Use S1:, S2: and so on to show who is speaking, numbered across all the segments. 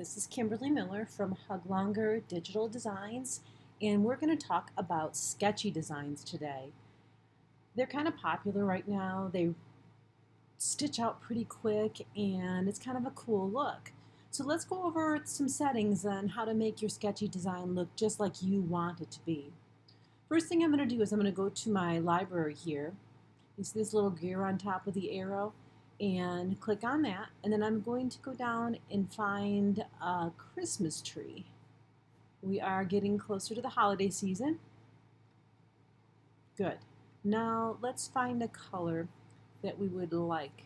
S1: This is Kimberly Miller from Hug Longer Digital Designs, and we're going to talk about sketchy designs today. They're kind of popular right now. They stitch out pretty quick, and it's kind of a cool look. So let's go over some settings on how to make your sketchy design look just like you want it to be. First thing I'm going to do is I'm going to go to my library here. You see this little gear on top of the arrow? And click on that, and then I'm going to go down and find a Christmas tree. We are getting closer to the holiday season. Good. Now let's find a color that we would like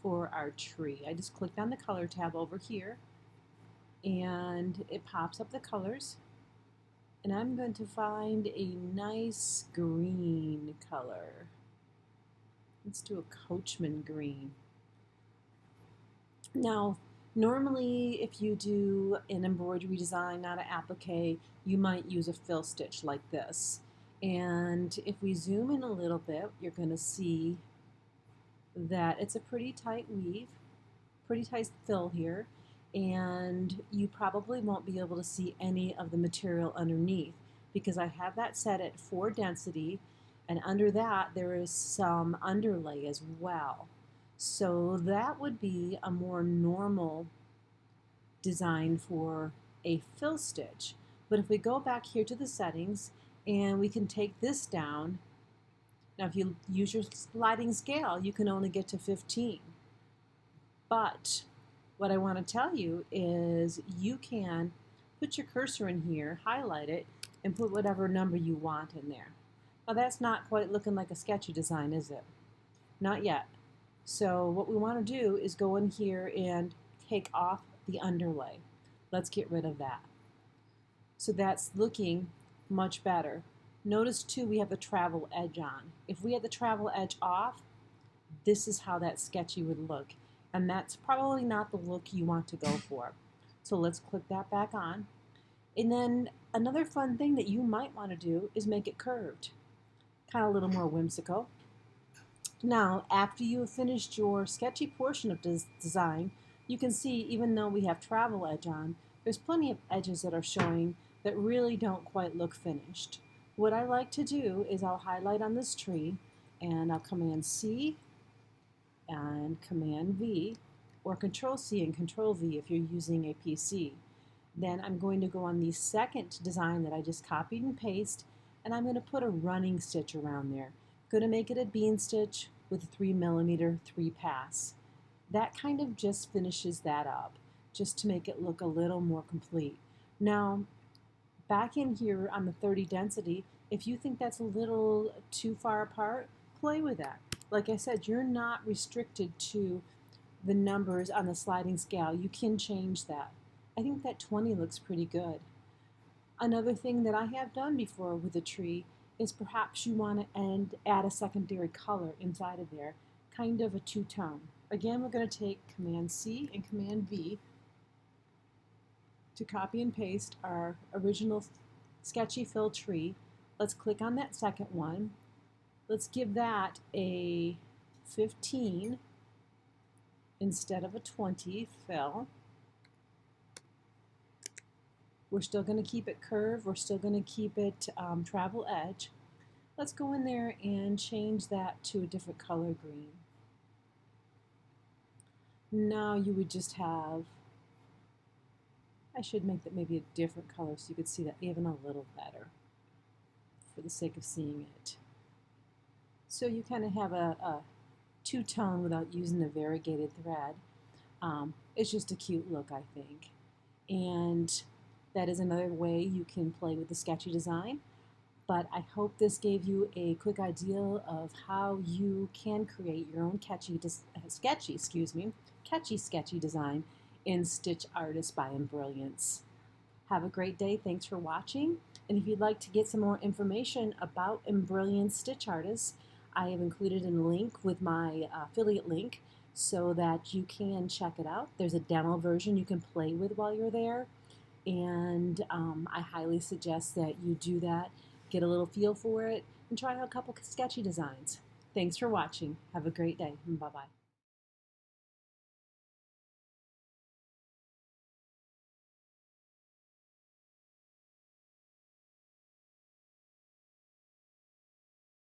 S1: for our tree. I just clicked on the color tab over here and it pops up the colors, and I'm going to find a nice green color. Let's do a Coachman green. Now, normally if you do an embroidery design, not an applique, you might use a fill stitch like this. And if we zoom in a little bit, you're going to see that it's a pretty tight weave, pretty tight fill here, and you probably won't be able to see any of the material underneath because I have that set at 4 density. And under that, there is some underlay as well. So that would be a more normal design for a fill stitch. But if we go back here to the settings, and we can take this down. Now if you use your sliding scale, you can only get to 15. But what I want to tell you is you can put your cursor in here, highlight it, and put whatever number you want in there. Now that's not quite looking like a sketchy design, is it? Not yet. So what we want to do is go in here and take off the underlay. Let's get rid of that. So that's looking much better. Notice too we have the travel edge on. If we had the travel edge off, this is how that sketchy would look. And that's probably not the look you want to go for. So let's click that back on. And then another fun thing that you might want to do is make it curved. Kind of a little more whimsical. Now, after you have finished your sketchy portion of this design, you can see even though we have travel edge on, there's plenty of edges that are showing that really don't quite look finished. What I like to do is I'll highlight on this tree and I'll Command C and Command V, or Control C and Control V if you're using a PC. Then I'm going to go on the second design that I just copied and pasted, and I'm going to put a running stitch around there. I'm going to make it a bean stitch with a 3mm 3-pass. That kind of just finishes that up, just to make it look a little more complete. Now, back in here on the 30 density, if you think that's a little too far apart, play with that. Like I said, you're not restricted to the numbers on the sliding scale. You can change that. I think that 20 looks pretty good. Another thing that I have done before with a tree is perhaps you want to add a secondary color inside of there, kind of a two-tone. Again, we're going to take Command C and Command V to copy and paste our original sketchy fill tree. Let's click on that second one. Let's give that a 15 instead of a 20 fill. We're still going to keep it curved. We're still going to keep it travel edge. Let's go in there and change that to a different color green. Now you would just have, I should make that maybe a different color so you could see that even a little better for the sake of seeing it. So you kind of have a two-tone without using the variegated thread. It's just a cute look, I think. And that is another way you can play with the sketchy design. But I hope this gave you a quick idea of how you can create your own catchy sketchy design in Stitch Artist by Embrilliance. Have a great day. Thanks for watching. And if you'd like to get some more information about Embrilliance Stitch Artist, I have included a link with my affiliate link so that you can check it out. There's a demo version you can play with while you're there. And I highly suggest that you do that, get a little feel for it, and try out a couple sketchy designs. Thanks for watching. Have a great day. Bye-bye.